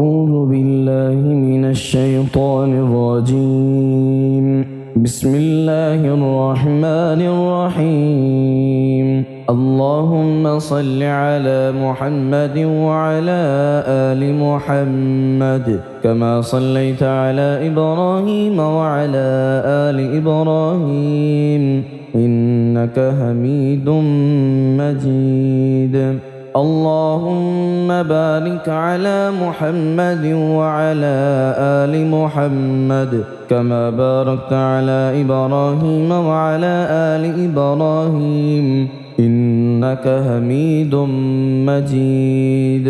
أعوذ بالله من الشيطان الرجيم. بسم الله الرحمن الرحيم. اللهم صل على محمد وعلى آل محمد كما صليت على إبراهيم وعلى آل إبراهيم إنك حميد مجيد. اللهم بارك على محمد وعلى آل محمد كما باركت على إبراهيم وعلى آل إبراهيم إنك حميد مجيد.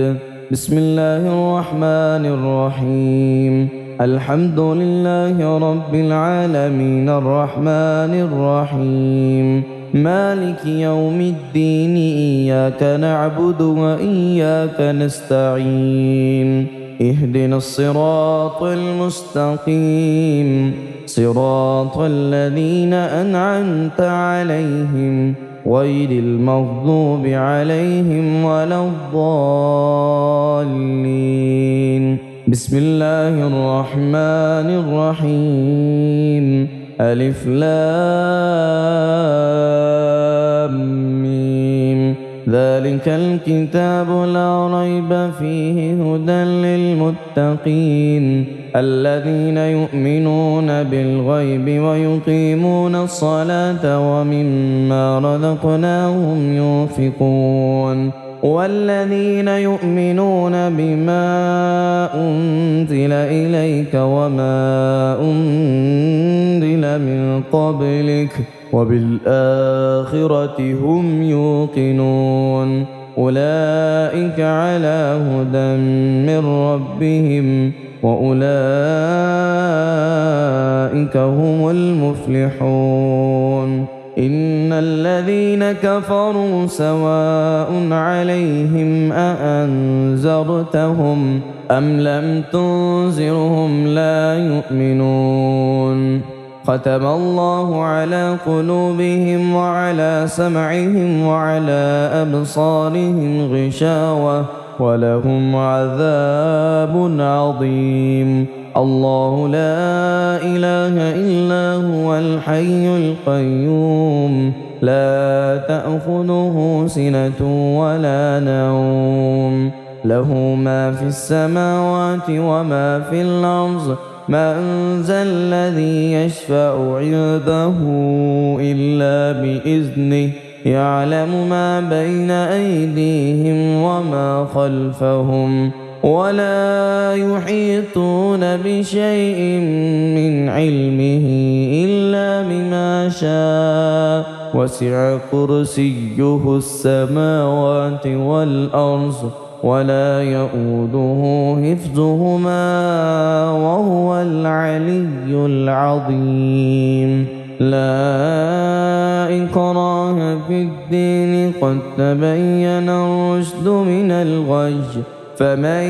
بسم الله الرحمن الرحيم. الحمد لله رب العالمين الرحمن الرحيم مالك يوم الدين إياك نعبد وإياك نستعين اهدنا الصراط المستقيم صراط الذين أنعمت عليهم غير المغضوب عليهم ولا الضالين. بسم الله الرحمن الرحيم. ألف لام ميم. ذلك الكتاب لا ريب فيه هدى للمتقين الذين يؤمنون بالغيب ويقيمون الصلاة ومما رزقناهم ينفقون والذين يؤمنون بما أنزل إليك وما أنزل من قبلك وبالآخرة هم يوقنون أولئك على هدى من ربهم وأولئك هم المفلحون. إن الذين كفروا سواء عليهم أأنذرتهم أم لم تنذرهم لا يؤمنون. ختم الله على قلوبهم وعلى سمعهم وعلى أبصارهم غشاوة ولهم عذاب عظيم. الله لا إله إلا هو الحي القيوم لا تأخذه سنة ولا نوم له ما في السماوات وما في الأرض من ذا الذي يشفع عنده إلا بإذنه يعلم ما بين أيديهم وما خلفهم ولا يحيطون بشيء من علمه إلا بما شاء وسع كرسيه السماوات والأرض ولا يؤوده حفظهما وهو العلي العظيم. لا إكراه في الدين قد تبين الرشد من الغي فمن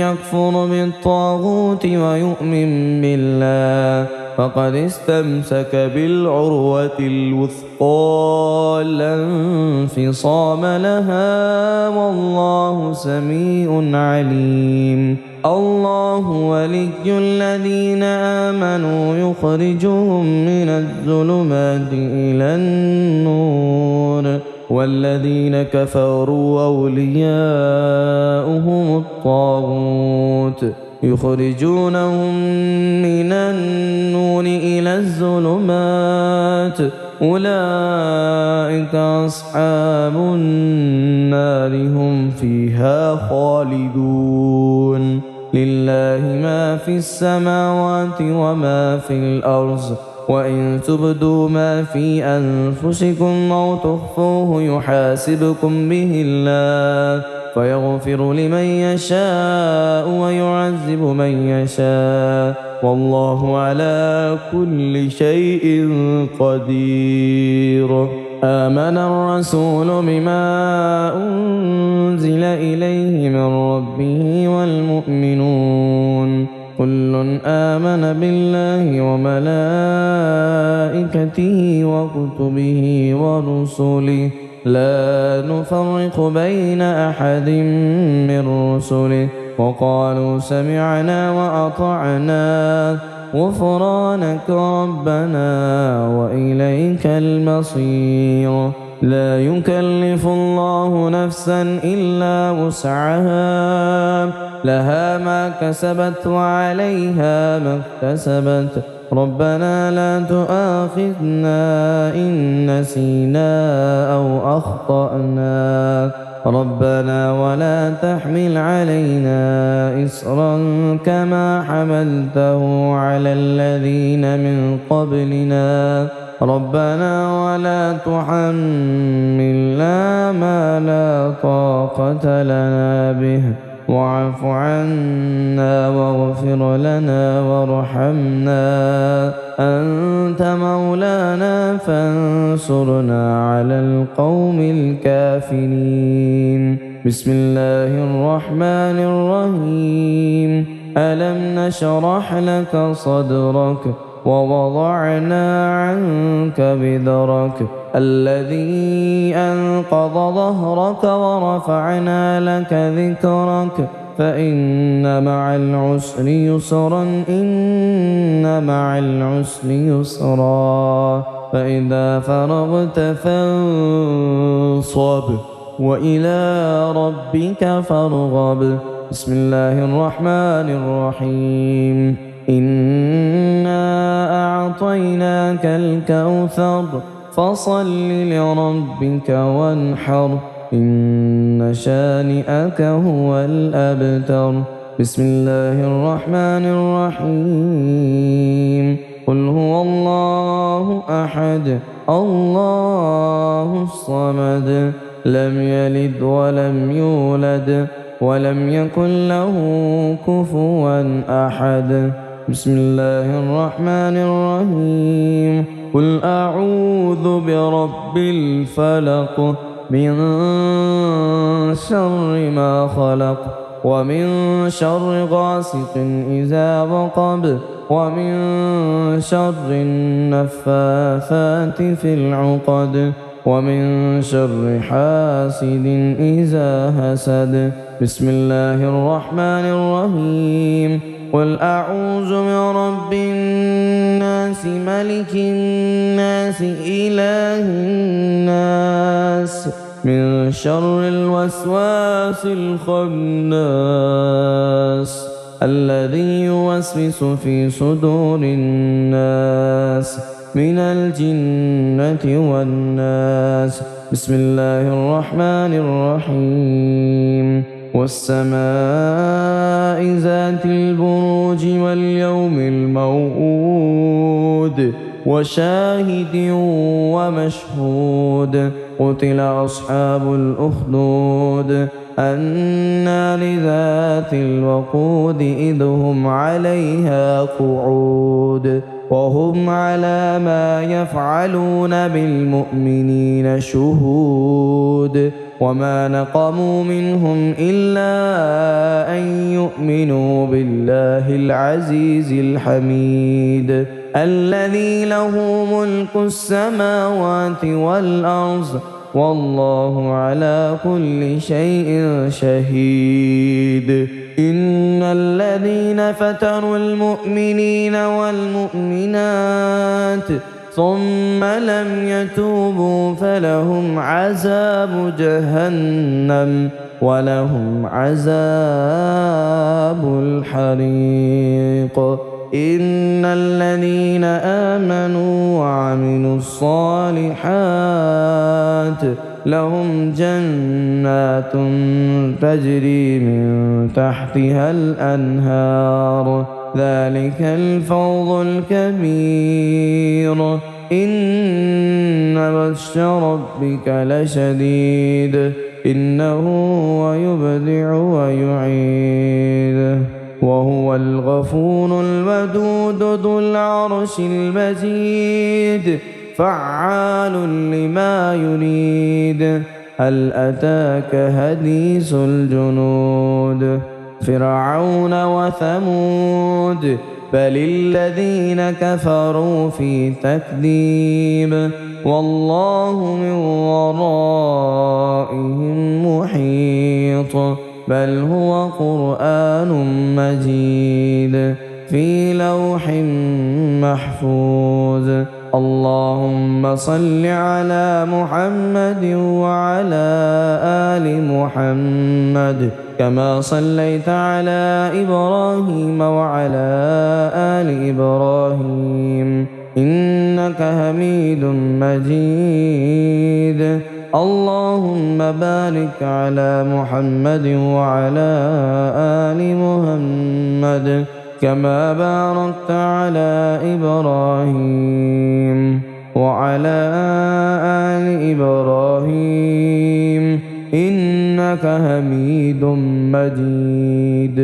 يكفر بالطاغوت ويؤمن بالله فقد استمسك بالعروة الوثقى لا انفصام لها والله سميع عليم. الله ولي الذين آمنوا يخرجهم من الظلمات إلى النور والذين كفروا أولياؤهم الطاغوت يخرجونهم من النور إلى الظلمات أولئك أصحاب النار هم فيها خالدون. لله ما في السماوات وما في الأرض وإن تبدوا ما في أنفسكم أو تخفوه يحاسبكم به الله فيغفر لمن يشاء ويعذب من يشاء والله على كل شيء قدير. آمن الرسول بما أنزل إليه من ربه والمؤمنون كل آمن بالله وملائكته وكتبه ورسله لا نفرق بين أحد من رسله وقالوا سمعنا وأطعنا غفرانك ربنا وإليك المصير. لا يكلف الله نفسا إلا وسعها، لها ما كسبت وعليها ما اكتسبت. ربنا لا تؤاخذنا إن نسينا أو أخطأنا، ربنا ولا تحمل علينا إصرا كما حملته على الذين من قبلنا، ربنا ولا تحملنا ما لا طاقة لنا به، واعف عنا واغفر لنا وارحمنا، أنت مولانا فانصرنا على القوم الكافرين. بسم الله الرحمن الرحيم. ألم نشرح لك صدرك ووضعنا عنك بذرك الذي أنقض ظهرك ورفعنا لك ذكرك، فإن مع العسر يسرا، إن مع العسر يسرا، فإذا فرغت فانصب وإلى ربك فارغب. بسم الله الرحمن الرحيم. إنا أعطيناك الكوثر فصل لربك وانحر، إن شانئك هو الأبتر. بسم الله الرحمن الرحيم. قل هو الله أحد الله الصمد، لم يلد ولم يولد ولم يكن له كفوا أحد. بسم الله الرحمن الرحيم. قل أعوذ برب الفلق، من شر ما خلق، ومن شر غاسق إذا وقب، ومن شر النفاثات في العقد، ومن شر حاسد إذا حسد. بسم الله الرحمن الرحيم. قل أعوذ برب الناس ملك الناس إله الناس من شر الوسواس الخناس الذي يوسوس في صدور الناس من الجنة والناس. بسم الله الرحمن الرحيم. والسماء ذات البروج واليوم الموعود وشاهد ومشهود. قتل أصحاب الأخدود النار ذات الوقود إذ هم عليها قعود وهم على ما يفعلون بالمؤمنين شهود. وما نقموا منهم إلا أن يؤمنوا بالله العزيز الحميد الذي له ملك السماوات والأرض والله على كل شيء شهيد. إن الذين فتنوا المؤمنين والمؤمنات ثم لم يتوبوا فلهم عذاب جهنم ولهم عذاب الحريق. إن الذين آمنوا وعملوا الصالحات لهم جنات تجري من تحتها الأنهار ذلك الفوز الكبير. إن بطش ربك لشديد إنه هو يبدع ويعيد وهو الغفور الودود ذو العرش المجيد فعال لما يريد. هل أتاك حديث الجنود فرعون وثمود بل الذين كفروا في تكذيب والله من ورائهم محيط. بل هو قرآن مجيد في لوح محفوظ. اللهم صل على محمد وعلى آل محمد كما صليت على إبراهيم وعلى آل إبراهيم إنك حميد مجيد. اللهم بارك على محمد وعلى آل محمد كما باركت على إبراهيم وعلى آل إبراهيم إنك حميد مجيد.